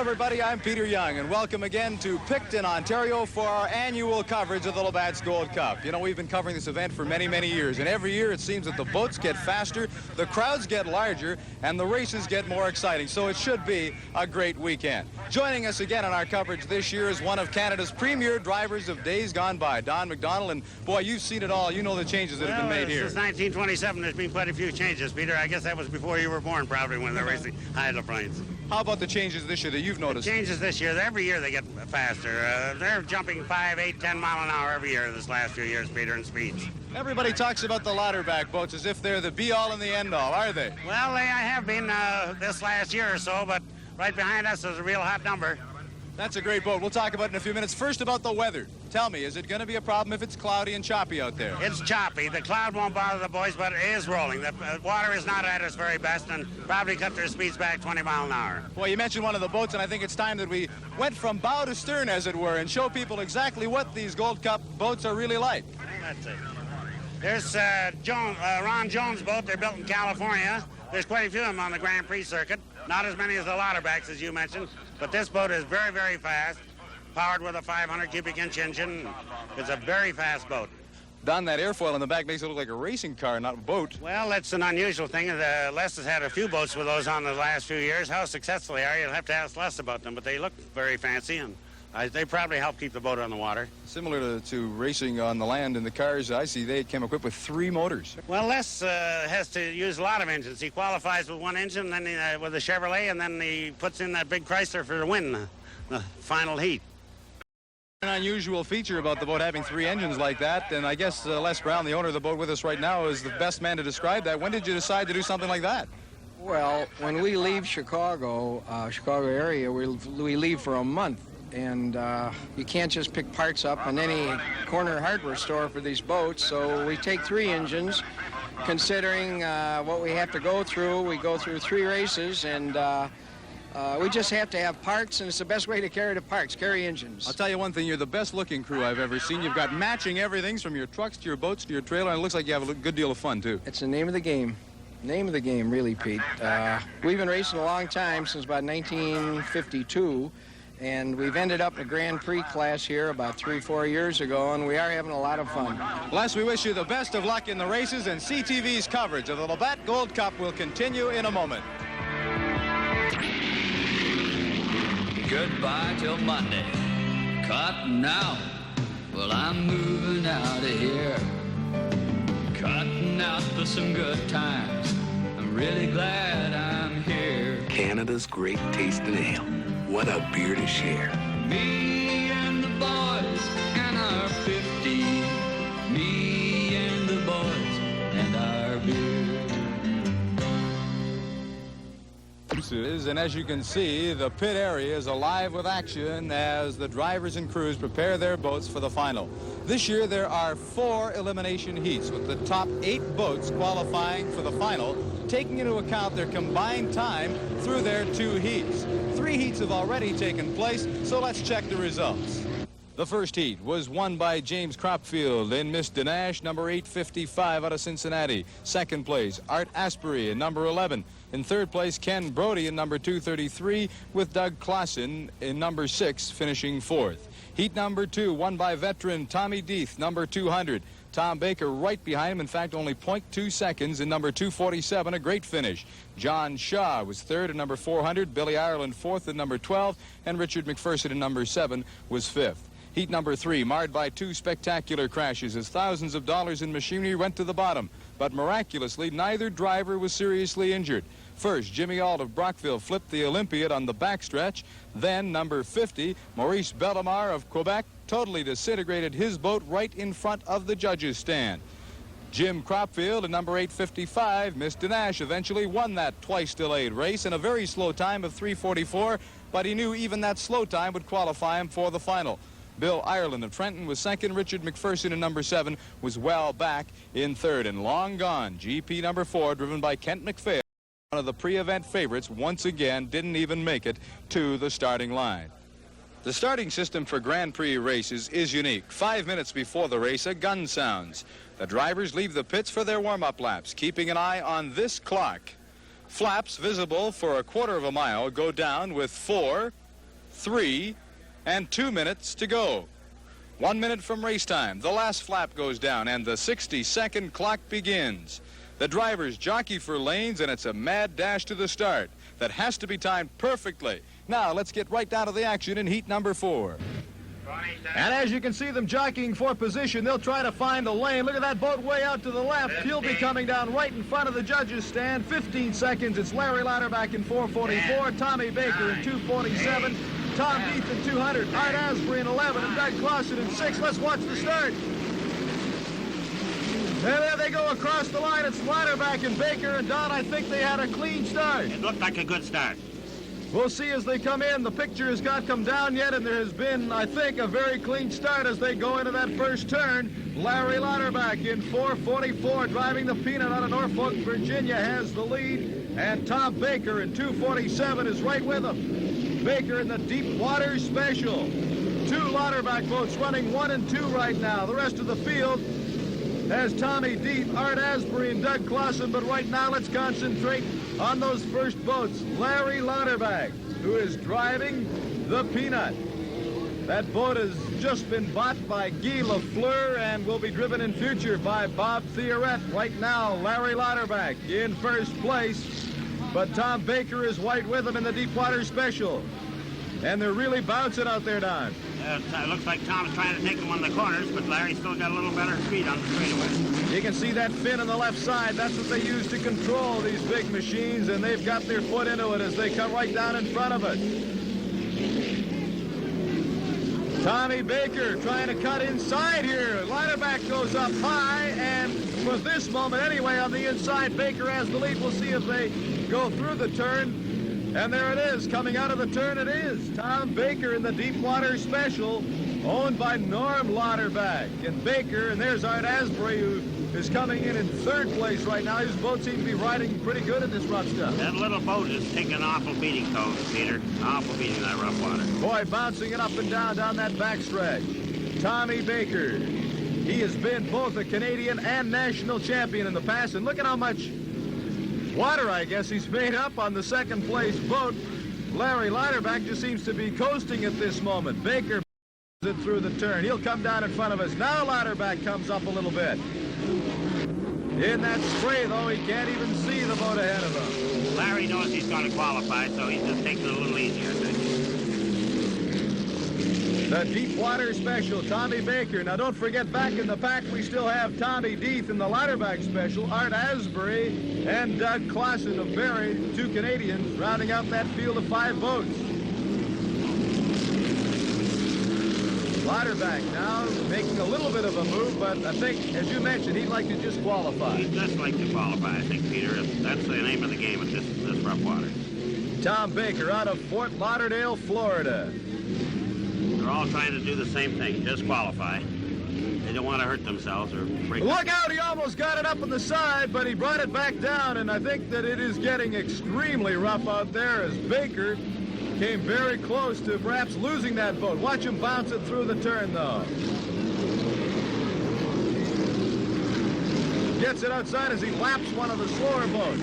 Hello, everybody. I'm Peter Young, and welcome again to Picton, Ontario, for our annual coverage of the LAUTERBACH Gold Cup. You know, we've been covering this event for many, many years, and every year it seems that the boats get faster, the crowds get larger, and the races get more exciting. So it should be a great weekend. Joining us again on our coverage this year is one of Canada's premier drivers of days gone by, Don McDonald. And boy, you've seen it all. You know the changes that have been made here. Since 1927, there's been quite a few changes, Peter. I guess that was before you were born, probably, when they're racing hydroplanes. How about the changes this year that you've noticed? The changes this year, every year they get faster. They're jumping 5, 8, 10 mile an hour every year this last few years, Peter, in speeds. Everybody talks about the LAUTERBACH boats as if they're the be-all and the end-all, are they? Well, they have been this last year or so, but right behind us is a real hot number. That's a great boat. We'll talk about it in a few minutes. First, about the weather. Tell me, is it going to be a problem if it's cloudy and choppy out there? It's choppy. The cloud won't bother the boys, but it is rolling. The water is not at its very best and probably cut their speeds back 20 miles an hour. Well, you mentioned one of the boats, and I think it's time that we went from bow to stern, as it were, and show people exactly what these Gold Cup boats are really like. That's it. There's Ron Jones' boat. They're built in California. There's quite a few of them on the Grand Prix circuit. Not as many as the LAUTERBACHs, as you mentioned, but this boat is very, very fast, powered with a 500 cubic inch engine. It's a very fast boat. Don, that airfoil in the back makes it look like a racing car, not a boat. Well, that's an unusual thing. Les has had a few boats with those on the last few years. How successful they are, you'll have to ask Les about them, but they look very fancy, and they probably help keep the boat on the water. Similar to racing on the land in the cars, I see they came equipped with 3 motors. Well, Les has to use a lot of engines. He qualifies with one engine, then with a Chevrolet, and then he puts in that big Chrysler for the win, the final heat. An unusual feature about the boat having 3 engines like that, and I guess Les Brown, the owner of the boat with us right now, is the best man to describe that. When did you decide to do something like that? Well, when we leave Chicago area, we leave for a month. And you can't just pick parts up in any corner hardware store for these boats, so we take 3 engines. Considering what we have to go through, we go through 3 races, and we just have to have parts, and it's the best way to carry the parts, carry engines. I'll tell you one thing, you're the best looking crew I've ever seen. You've got matching everything from your trucks to your boats to your trailer, and it looks like you have a good deal of fun, too. It's the name of the game. Name of the game, really, Pete. We've been racing a long time, since about 1952. And we've ended up in a Grand Prix class here about 3-4 years ago, and we are having a lot of fun. Les, we wish you the best of luck in the races, and CTV's coverage of the LAUTERBACH Gold Cup will continue in a moment. Goodbye till Monday. Cutting out. Well, I'm moving out of here. Cutting out for some good times. I'm really glad I'm here. Canada's great tasting ale. What a beer to share. Me and the boys and our 50. Me and the boys and our beer. And as you can see, the pit area is alive with action as the drivers and crews prepare their boats for the final. This year there are 4 elimination heats, with the top 8 boats qualifying for the final, taking into account their combined time through their 2 heats. 3 heats have already taken place, so let's check the results. The first heat was won by James Kropfeld in Miss DANASH, number 855 out of Cincinnati. Second place, Art Asbury in number 11. In third place, Ken Brody in number 233, with Doug Clausen in number 6 finishing 4th. Heat number 2 won by veteran Tommy Deeth, number 200. Tom Baker right behind him, in fact only 0.2 seconds in number 247, a great finish. John Shaw was third in number 400, Billy Ireland 4th in number 12, and Richard Macpherson in number 7 was 5th. Heat number 3 marred by 2 spectacular crashes as thousands of dollars in machinery went to the bottom, but miraculously neither driver was seriously injured. First, Jimmy Auld of Brockville flipped the Olympiad on the backstretch. Then, number 50, Maurice Bellemare of Quebec totally disintegrated his boat right in front of the judges' stand. Jim Kropfeld in number 855, Miss DANASH, eventually won that twice-delayed race in a very slow time of 3:44, but he knew even that slow time would qualify him for the final. Bill Ireland of Trenton was second. Richard Macpherson in number 7 was well back in third. And long gone, GP number 4, driven by Kent Macphail, one of the pre-event favorites, once again didn't even make it to the starting line. The starting system for Grand Prix races is unique. 5 minutes before the race, a gun sounds. The drivers leave the pits for their warm-up laps, keeping an eye on this clock. Flaps visible for a quarter of a mile go down with 4, 3, and 2 minutes to go. 1 minute from race time. The last flap goes down, and the 60-second clock begins. The drivers jockey for lanes, and it's a mad dash to the start that has to be timed perfectly. Now, let's get right down to the action in heat number 4. And as you can see them jockeying for position, they'll try to find a lane. Look at that boat way out to the left. He'll be coming down right in front of the judges' stand. 15 seconds. It's Larry Lauterbach in 4:44, Tommy Baker in 2:47, Tom Deeth in 200, Art Asbury in 11, and Doug Clausen in 6. Let's watch the start. And there they go across the line. It's Lauterbach and Baker, and Don, I think they had a clean start. It looked like a good start. We'll see as they come in. The picture has not come down yet, and there has been, I think, a very clean start as they go into that first turn. Larry Lauterbach in 4:44, driving the Peanut out of Norfolk, Virginia, has the lead, and Tom Baker in 2:47 is right with him. Baker in the Deep Water Special. 2 Lauterbach boats running 1 and 2 right now. The rest of the field has Tommy Deeth, Art Asbury, and Doug Clausen, but right now let's concentrate on those first boats. Larry Lauterbach, who is driving the Peanut. That boat has just been bought by Guy Lafleur and will be driven in future by Bob Theoret. Right now, Larry Lauterbach in first place, but Tom Baker is right with him in the Deepwater Special. And they're really bouncing out there, Don. It looks like Tom's trying to take them on the corners, but Larry's still got a little better speed on the straightaway. You can see that fin on the left side. That's what they use to control these big machines, and they've got their foot into it as they come right down in front of it. Tommy Baker trying to cut inside here. Lauterbach goes up high, and for this moment anyway, on the inside, Baker has the lead. We'll see if they go through the turn. And there it is, coming out of the turn it is. Tom Baker in the Deepwater Special, owned by Norm Lauterbach. And Baker, and there's Art Asbury, who is coming in third place right now. His boat seems to be riding pretty good in this rough stuff. That little boat is taking an awful beating, though, Peter. Awful beating, that rough water. Boy, bouncing it up and down that backstretch. Tommy Baker. He has been both a Canadian and national champion in the past. And look at how much water, I guess, he's made up on the second place boat. Larry Lauterbach just seems to be coasting at this moment. Baker it through the turn. He'll come down in front of us. Now Lauterbach comes up a little bit. In that spray, though, he can't even see the boat ahead of him. Larry knows he's going to qualify, so he's just taking it a little easier. The Deepwater Special, Tommy Baker. Now, don't forget, back in the pack, we still have Tommy Deeth in the Lauterbach Special, Art Asbury, and Doug Clausen of Barrie, 2 Canadians, rounding out that field of 5 boats. Lauterbach now making a little bit of a move, but I think, as you mentioned, he'd like to just qualify. He'd just like to qualify, I think, Peter. That's the name of the game at this rough water. Tom Baker out of Fort Lauderdale, Florida. They're all trying to do the same thing, just qualify. They don't want to hurt themselves or break. Look out, he almost got it up on the side, but he brought it back down, and I think that it is getting extremely rough out there as Baker came very close to perhaps losing that boat. Watch him bounce it through the turn, though. Gets it outside as he laps one of the slower boats.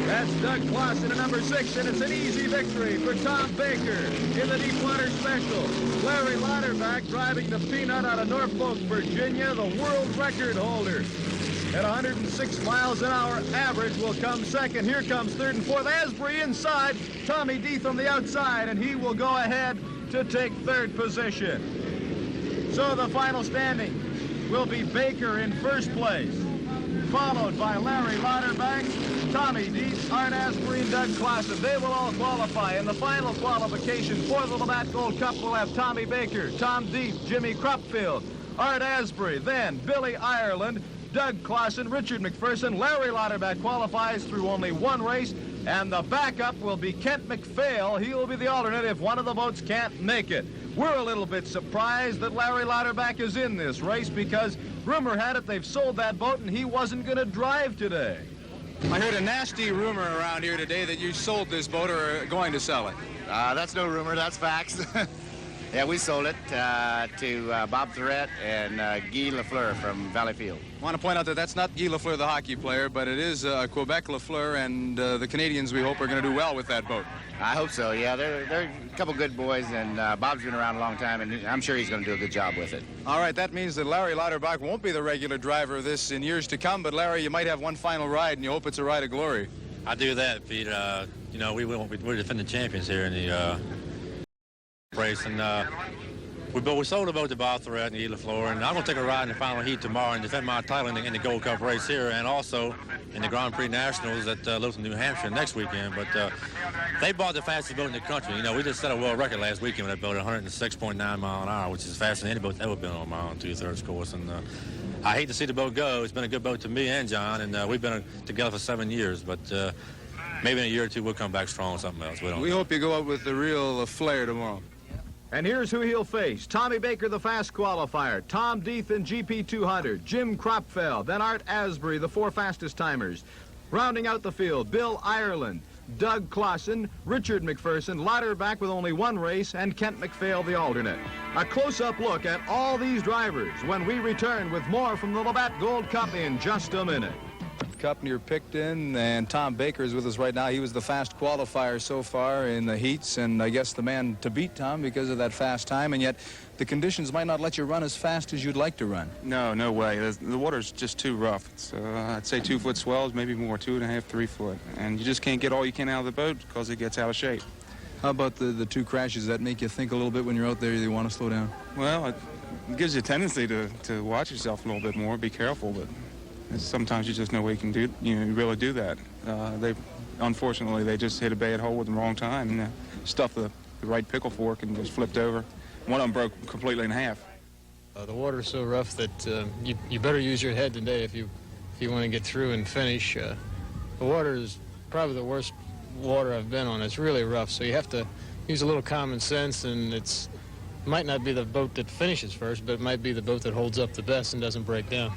That's Doug Clausen at number 6, and it's an easy victory for Tom Baker in the Deepwater Special. Larry Lauterbach driving the Peanut out of Norfolk, Virginia, the world record holder. At 106 miles an hour average will come second. Here comes third and fourth. Asbury inside, Tommy Deeth on the outside, and he will go ahead to take third position. So the final standing will be Baker in first place, followed by Larry Lauterbach, Tommy Deeth, Art Asbury, and Doug Clausen. They will all qualify. In the final qualification for the Labatt Gold Cup, we'll have Tommy Baker, Tom Deeth, Jimmy Kropfeld, Art Asbury, then Billy Ireland, Doug Clausen, Richard Macpherson. Larry Lauterbach qualifies through only one race, and the backup will be Kent Macphail. He will be the alternate if one of the boats can't make it. We're a little bit surprised that Larry Lauterbach is in this race because rumor had it they've sold that boat and he wasn't going to drive today. I heard a nasty rumor around here today that you sold this boat or are going to sell it. That's no rumor, that's facts. Yeah, we sold it to Bob Theoret and Guy Lafleur from Valleyfield. I want to point out that that's not Guy Lafleur, the hockey player, but it is Quebec Lafleur, and the Canadians, we hope, are going to do well with that boat. I hope so, yeah. They're a couple good boys, and Bob's been around a long time, and I'm sure he's going to do a good job with it. All right, that means that Larry Lauterbach won't be the regular driver of this in years to come, but Larry, you might have one final ride, and you hope it's a ride of glory. I do that, Pete. You know, we're defending champions here in the race, and we sold the boat to Bob Theoret and Guy Lafleur, and I'm going to take a ride in the final heat tomorrow and defend my title in the Gold Cup race here, and also in the Grand Prix Nationals at Littleton, New Hampshire next weekend. But they bought the fastest boat in the country. You know, we just set a world record last weekend with that boat at 106.9 mile an hour, which is faster than any boat that's ever been on a mile and 2/3 course. And I hate to see the boat go. It's been a good boat to me and John, and we've been together for 7 years. But maybe in a year or two we'll come back strong with something else. We hope you go out with the real flair tomorrow. And here's who he'll face. Tommy Baker, the fast qualifier. Tom Deeth in GP 200. Jim Kropfeld. Then Art Asbury, the 4 fastest timers. Rounding out the field, Bill Ireland, Doug Clausen, Richard Macpherson, Lauterbach with only 1 race, and Kent Macphail, the alternate. A close-up look at all these drivers when we return with more from the Labatt Gold Cup in just a minute. Cup near Picton, and Tom Baker is with us right now. He was the fast qualifier so far in the heats, and I guess the man to beat, Tom, because of that fast time, and yet the conditions might not let you run as fast as you'd like to run. No way. The water's just too rough. It's, I'd say 2-foot swells, maybe more, 2.5, 3 foot, and you just can't get all you can out of the boat because it gets out of shape. How about the 2 crashes? That make you think a little bit when you're out there you want to slow down? Well, it gives you a tendency to watch yourself a little bit more, be careful, but sometimes you just know what you can do. You really do that. Unfortunately, they just hit a bad hole at the wrong time and stuffed the right pickle fork and just flipped over. One of them broke completely in half. The water's so rough that you better use your head today if you want to get through and finish. The water is probably the worst water I've been on. It's really rough, so you have to use a little common sense, and it might not be the boat that finishes first, but it might be the boat that holds up the best and doesn't break down.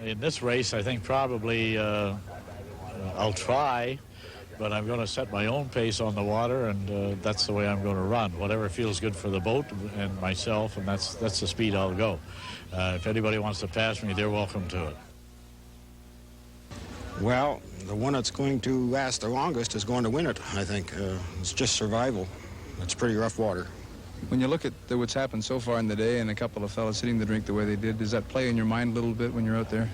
In this race, I think probably I'll try, but I'm going to set my own pace on the water, and that's the way I'm going to run. Whatever feels good for the boat and myself, and that's the speed I'll go. If anybody wants to pass me, they're welcome to it. Well, the one that's going to last the longest is going to win it, I think. It's just survival. It's pretty rough water. When you look at what's happened so far in the day and a couple of fellas hitting the drink the way they did, does that play in your mind a little bit when you're out there?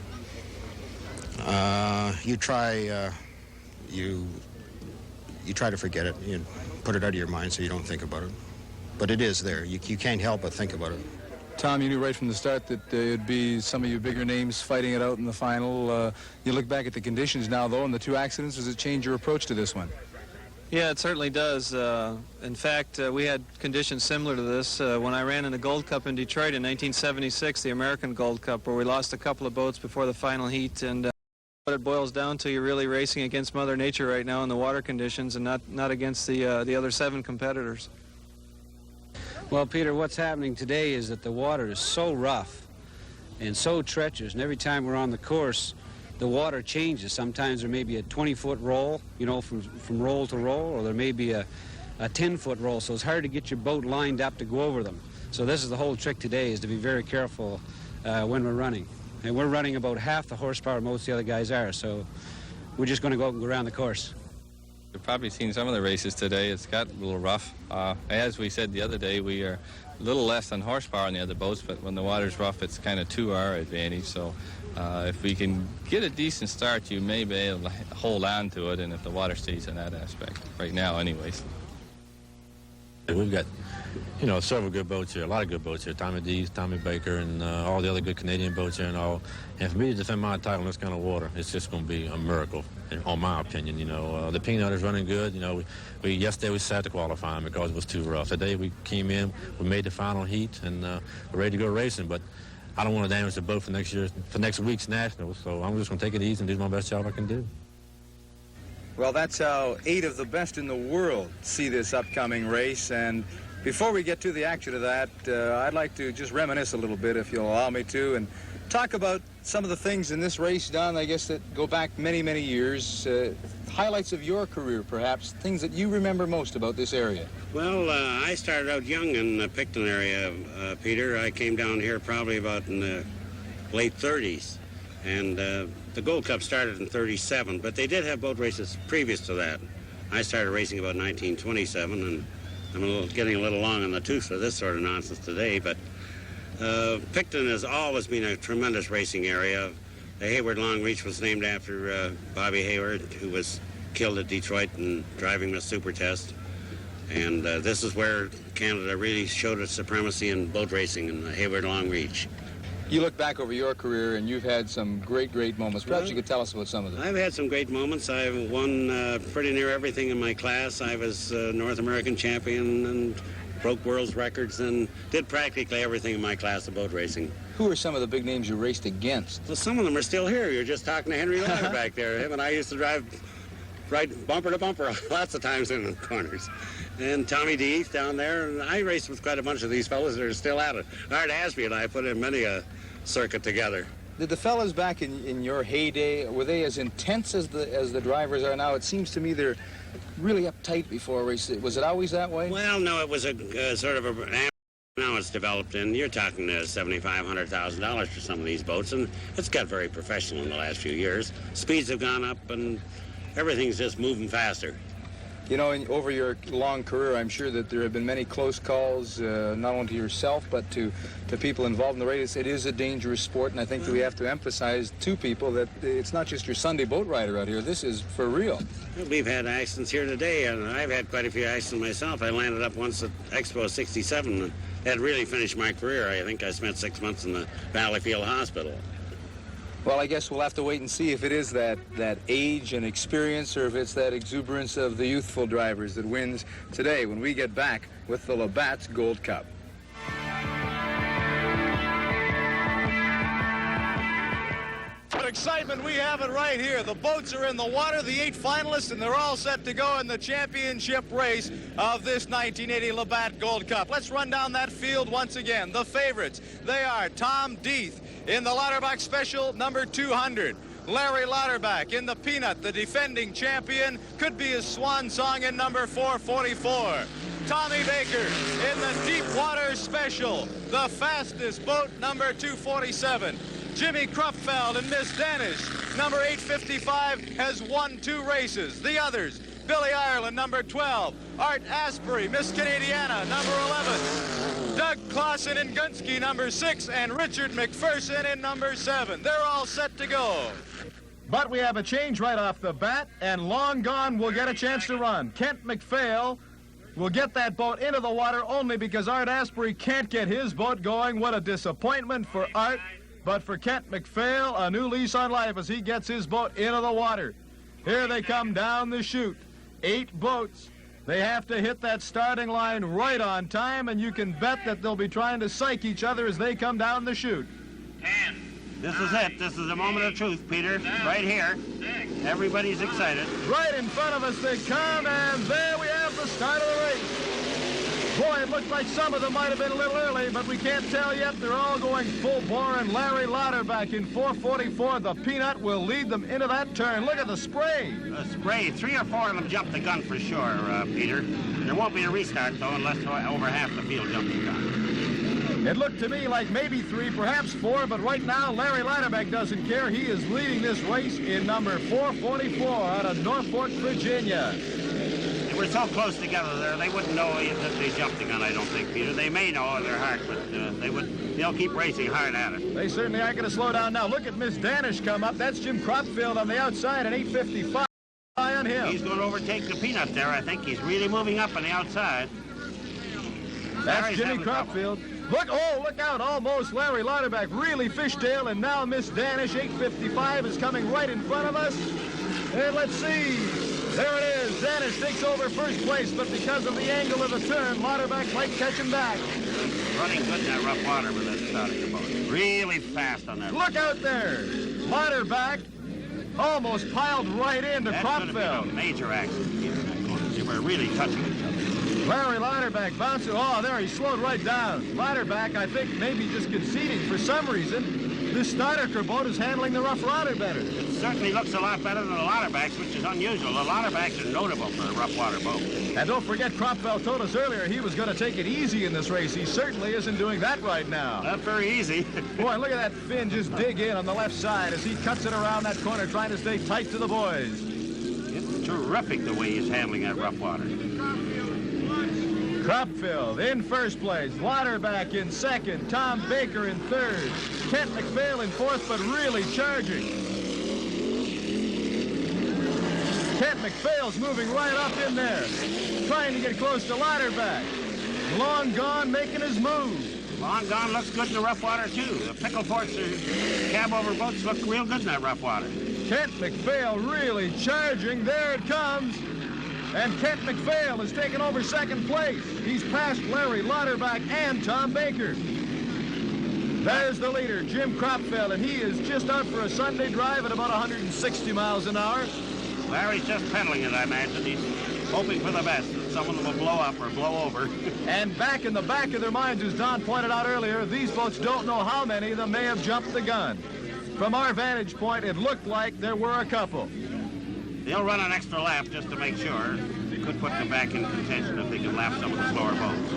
You try to forget it. You put it out of your mind so you don't think about it. But it is there. You can't help but think about it. Tom, you knew right from the start that it'd be some of your bigger names fighting it out in the final. You look back at the conditions now, though, and the 2 accidents. Does it change your approach to this one? Yeah, it certainly does. In fact, we had conditions similar to this when I ran in the Gold Cup in Detroit in 1976, the American Gold Cup, where we lost a couple of boats before the final heat. And what it boils down to, you're really racing against Mother Nature right now in the water conditions, and not against the other 7 competitors. Well, Peter, what's happening today is that the water is so rough and so treacherous, and every time we're on the course, the water changes. Sometimes there may be a 20-foot roll, you know, from roll to roll, or there may be a 10-foot roll, so it's hard to get your boat lined up to go over them. So this is the whole trick today, is to be very careful when we're running. And we're running about half the horsepower most of the other guys are, so we're just going to go out and go around the course. You've probably seen some of the races today. It's got a little rough. As we said the other day, we are a little less than horsepower on the other boats, but when the water's rough, it's kind of to our advantage. So if we can get a decent start, you may be able to hold on to it, and if the water stays in that aspect, right now anyways. We've got, you know, several good boats here, a lot of good boats here. Tommy Deeth, Tommy Baker, and all the other good Canadian boats here and all. And for me to defend my title in this kind of water, it's just going to be a miracle, in my opinion. You know, the Peanut is running good. You know, yesterday we sat to qualifying because it was too rough. Today we came in, we made the final heat, and we're ready to go racing. But I don't want to damage the boat for next week's Nationals, so I'm just going to take it easy and do my best job I can do. Well, that's how 8 of the best in the world see this upcoming race. And before we get to the action of that, I'd like to just reminisce a little bit, if you'll allow me to, and talk about some of the things in this race, Don, I guess, that go back many, many years. highlights of your career, perhaps, things that you remember most about this area. Well, I started out young in the Picton area, Peter. I came down here probably about in the late 30s. And the Gold Cup started in 37, but they did have boat races previous to that. I started racing about 1927, and I'm getting a little long in the tooth for this sort of nonsense today, but Picton has always been a tremendous racing area. The Hayward Long Reach was named after Bobby Hayward, who was killed at Detroit in driving the Super Test. And this is where Canada really showed its supremacy in boat racing in the Hayward Long Reach. You look back over your career and you've had some great, great moments. Perhaps you could tell us about some of them. I've had some great moments. I've won pretty near everything in my class. I was North American champion and broke world's records and did practically everything in my class of boat racing. Who are some of the big names you raced against? Well, some of them are still here. You're just talking to Henry Lauterbach there. Him and I used to drive right bumper to bumper lots of times in the corners. And Tommy Deeth down there, and I raced with quite a bunch of these fellas that are still at it. Art Asbury and I put in many a circuit together. Did the fellas back in your heyday, were they as intense as the drivers are now? It seems to me they're really uptight before a race. Was it always that way? Well, no, it was a sort of a... Now it's developed, and you're talking $75,000, $100,000 for some of these boats, and it's got very professional in the last few years. Speeds have gone up, and everything's just moving faster. You know, over your long career, I'm sure that there have been many close calls, not only to yourself, but to people involved in the race. It is a dangerous sport, and I think that we have to emphasize to people that it's not just your Sunday boat rider out here. This is for real. We've had accidents here today, and I've had quite a few accidents myself. I landed up once at Expo 67, and that really finished my career. I think I spent 6 months in the Valleyfield Hospital. Well, I guess we'll have to wait and see if it is that age and experience or if it's that exuberance of the youthful drivers that wins today when we get back with the Labatt's Gold Cup. What excitement we have it right here. The boats are in the water, the 8 finalists, and they're all set to go in the championship race of this 1980 Labatt Gold Cup. Let's run down that field once again. The favorites, they are Tom Deeth in the LAUTERBACH Special number 200. Larry Lauterbach in the Peanut, the defending champion, could be his swan song in number 444. Tommy Baker in the Deepwater Special, the fastest boat, number 247. Jimmy Kropfeld and Miss DANASH, number 855, has won 2 races. The others, Billy Ireland, number 12. Art Asbury, Miss Canadiana, number 11. Doug Clausen in Gunsky, number 6, and Richard Macpherson in number 7. They're all set to go. But we have a change right off the bat, and Long Gone will get a chance to run. Kent Macphail will get that boat into the water only because Art Asbury can't get his boat going. What a disappointment for Art. But for Kent Macphail, a new lease on life as he gets his boat into the water. Here they come down the chute. 8 boats. They have to hit that starting line right on time, and you can bet that they'll be trying to psych each other as they come down the chute. 10. This is it. This is the moment of truth, Peter. Right here. Everybody's excited. Right in front of us they come, and there we have the start of the race. Boy, it looks like some of them might have been a little early, but we can't tell yet. They're all going full bore, and Larry Lauterbach in 444. The Peanut will lead them into that turn. Look at the spray. The spray. 3 or 4 of them jumped the gun for sure, Peter. There won't be a restart, though, unless over half the field jumps the gun. It looked to me like maybe 3, perhaps 4, but right now Larry Lauterbach doesn't care. He is leading this race in number 444 out of Norfolk, Virginia. We're so close together there, they wouldn't know that they jumped the gun, I don't think, Peter. They may know in their heart, but they'll keep racing hard at it. They certainly aren't going to slow down now. Look at Miss DANASH come up. That's Jim Kropfeld on the outside at 855 on him. He's going to overtake the Peanut there, I think. He's really moving up on the outside. That's Jimmy Kropfeld. Look out, almost Larry Lauterbach really fishtail, and now Miss DANASH 855 is coming right in front of us. And let's see. There it is. DANASH takes over first place, but because of the angle of the turn, Lauterbach might catch him back. Running good in that rough water with that start of the boat. Really fast on that. Look out there. Lauterbach almost piled right into Kropfeld. That's a major accident. They were really touching each other. Larry Lauterbach bouncing. Oh, there, he slowed right down. Lauterbach, I think, maybe just conceding for some reason. This Snyder boat is handling the rough water better. It certainly looks a lot better than the Lauterbachs, which is unusual. The Lauterbachs are notable for a rough water boat. And don't forget, Kropfeld told us earlier he was going to take it easy in this race. He certainly isn't doing that right now. Not very easy. Boy, look at that fin just dig in on the left side as he cuts it around that corner, trying to stay tight to the boys. It's terrific the way he's handling that rough water. Kropfeld in first place, Lauterbach in second, Tom Baker in third, Kent Macphail in fourth, but really charging. Kent Macphail's moving right up in there, trying to get close to Lauterbach. Long Gone making his move. Long Gone looks good in the rough water, too. The pickle forks or cab-over boats look real good in that rough water. Kent Macphail really charging. There it comes. And Kent Macphail has taken over second place. He's passed Larry Lauterbach and Tom Baker. There's the leader, Jim Kropfeld, and he is just out for a Sunday drive at about 160 miles an hour. Larry's just pedaling it, I imagine. He's hoping for the best, that someone will blow up or blow over. And back in the back of their minds, as Don pointed out earlier, these boats don't know how many of them may have jumped the gun. From our vantage point, it looked like there were a couple. They'll run an extra lap just to make sure. They could put them back in contention if they can lap some of the slower boats.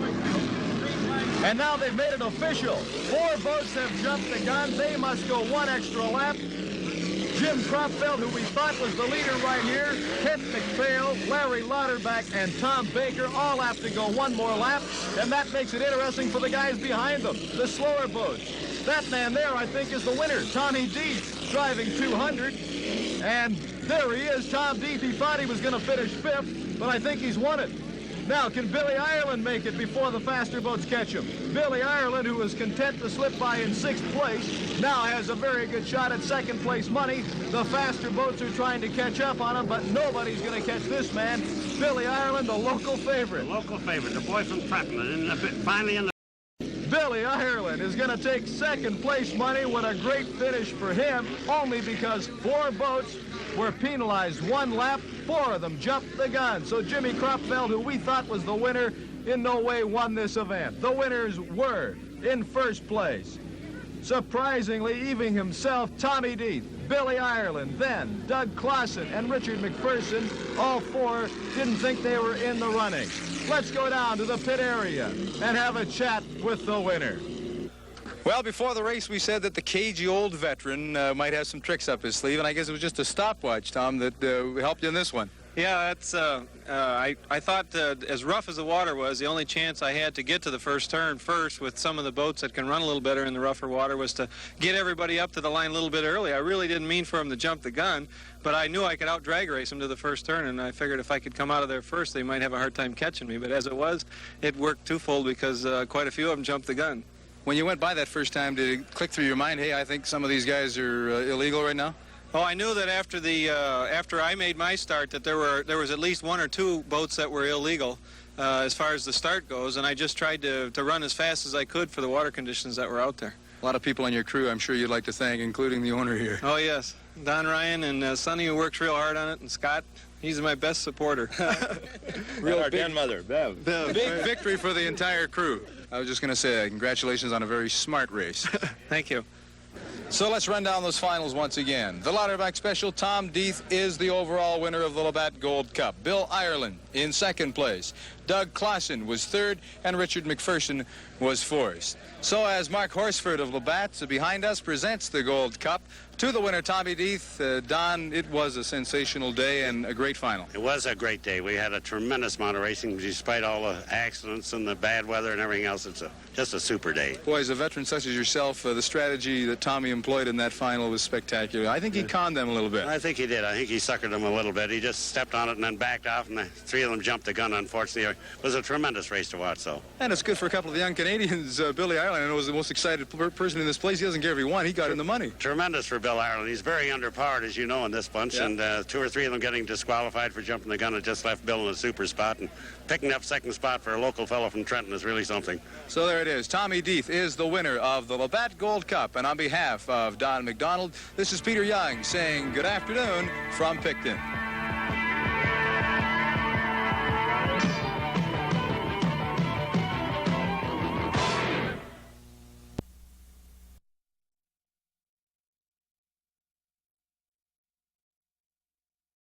And now they've made it official. 4 boats have jumped the gun. They must go 1 extra lap. Jim Kropfeld, who we thought was the leader right here, Kent Macphail, Larry Lauterbach, and Tom Baker all have to go 1 more lap. And that makes it interesting for the guys behind them, the slower boats. That man there, I think, is the winner, Tommy Dietz, driving 200. And there he is, Tom Dietz. He thought he was going to finish 5th, but I think he's won it. Now, can Billy Ireland make it before the faster boats catch him? Billy Ireland, who was content to slip by in 6th place, now has a very good shot at 2nd place money. The faster boats are trying to catch up on him, but nobody's going to catch this man. Billy Ireland, the local favorite. The local favorite, the boy from Trenton, and finally in the... Billy Ireland is going to take 2nd place money. What a great finish for him, only because 4 boats were penalized 1 lap. 4 of them jumped the gun. So Jimmy Kropfeld, who we thought was the winner, in no way won this event. The winners were in 1st place, surprisingly, even himself, Tommy Dietz, Billy Ireland, then Doug Clausen and Richard Macpherson. All 4 didn't think they were in the running. Let's go down to the pit area and have a chat with the winner. Well, before the race, we said that the cagey old veteran might have some tricks up his sleeve, and I guess it was just a stopwatch, Tom, that helped you in this one. Yeah, that's. I thought as rough as the water was, the only chance I had to get to the first turn first with some of the boats that can run a little better in the rougher water was to get everybody up to the line a little bit early. I really didn't mean for them to jump the gun, but I knew I could out-drag race them to the first turn, and I figured if I could come out of there first, they might have a hard time catching me. But as it was, it worked twofold because quite a few of them jumped the gun. When you went by that first time, did it click through your mind, hey, I think some of these guys are illegal right now? Oh, I knew that after I made my start that there was at least 1 or 2 boats that were illegal as far as the start goes, and I just tried to run as fast as I could for the water conditions that were out there. A lot of people on your crew, I'm sure you'd like to thank, including the owner here. Oh, yes. Don Ryan and Sonny, who works real hard on it, and Scott. He's my best supporter. Real our grandmother, Bev. Big victory for the entire crew. I was just going to say, congratulations on a very smart race. Thank you. So let's run down those finals once again. The Lauterbach Special, Tom Dietz is the overall winner of the Labatt Gold Cup. Bill Ireland in 2nd place. Doug Clausen was 3rd, and Richard Macpherson was 4th. So as Mark Horsford of Labatt behind us presents the Gold Cup to the winner, Tommy Dietz. Don, it was a sensational day and a great final. It was a great day. We had a tremendous amount of racing despite all the accidents and the bad weather and everything else. It's just a super day. Boy, as a veteran such as yourself, the strategy that Tommy employed in that final was spectacular. I think he conned them a little bit. I think he did. I think he suckered them a little bit. He just stepped on it and then backed off, and the 3 of them jumped the gun, unfortunately. It was a tremendous race to watch, so. And it's good for a couple of the young Canadians. Billy Ireland, I know, was the most excited person in this place. He doesn't care if he won. He got in the money. Tremendous for Bill Ireland. He's very underpowered, as you know, in this bunch, and 2 or 3 of them getting disqualified for jumping the gun. It just left Bill in a super spot, and picking up 2nd spot for a local fellow from Trenton is really something. So there it is. Tommy Dietz is the winner of the Labatt Gold Cup, and on behalf of Don McDonald, this is Peter Young saying good afternoon from Picton.